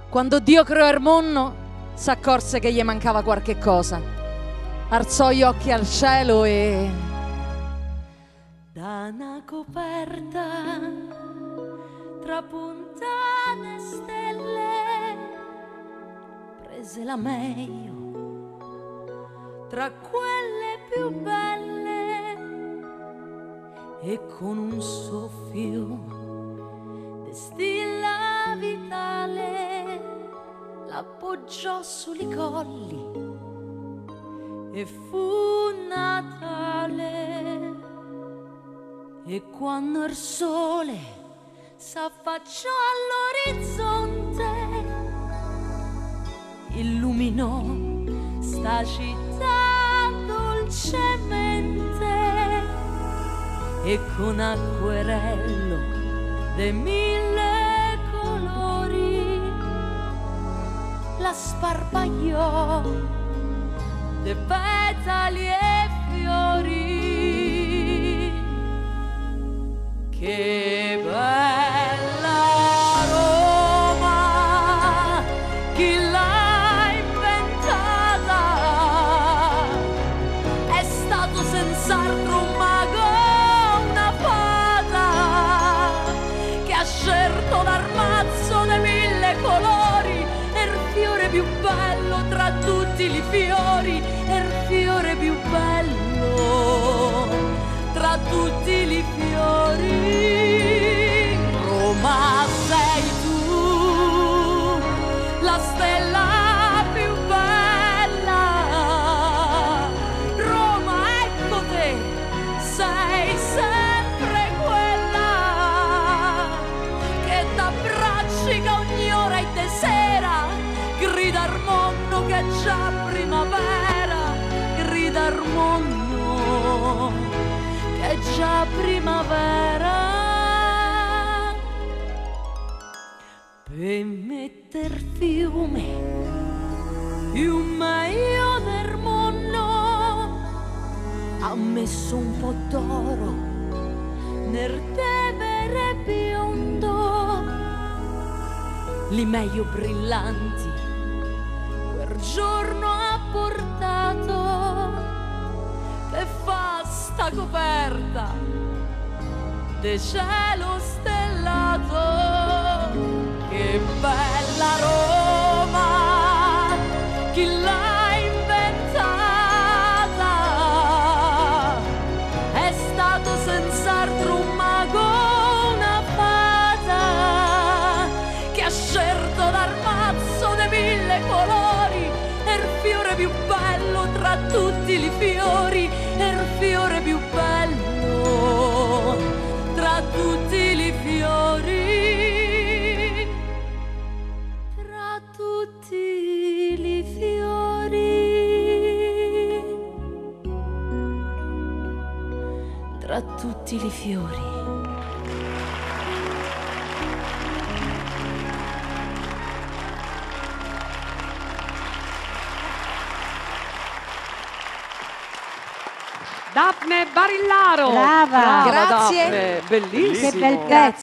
Quando Dio creò il mondo, s'accorse che gli mancava qualche cosa. Alzò gli occhi al cielo e da una coperta tra puntane e stelle prese la meglio tra quelle più belle e con un soffio di stilla vitale l'appoggiò sui colli e fu Natale. E quando il sole s'affacciò all'orizzonte illuminò sta città dolcemente e con acquerello de 1000 colori la sparpagliò de petali e fiori. Che bella Roma, chi l'ha inventata? È stato senz'altro un mago, una fata, che ha scelto l'armazzo dei 1000 colori, e il fiore più bello tra tutti i fiori, e il fiore più bello tra tutti i fiori. Roma sei tu, la stella più bella. Roma, ecco te, sei sempre quella che t'abbracci che ogni ora e de sera, grida al mondo che è già primavera, grida al mondo che è già primavera. Per mettere fiume più meglio del mondo ha messo un po' d'oro nel Tevere biondo, li meglio brillanti quel giorno ha portato e fa sta coperta de cielo stellato. Che bella Roma, chi l'ha inventata? È stato senz'altro un mago, una fata, che ha scelto l'armazzo dei 1000 colori, e il fiore più bello tra tutti i fiori, e il fiore più bello tra tutti i fiori, tra tutti i fiori, tra tutti i fiori. Daphne Barillaro. Brava. Grazie. Daphne. Bellissimo. Che bel pezzo.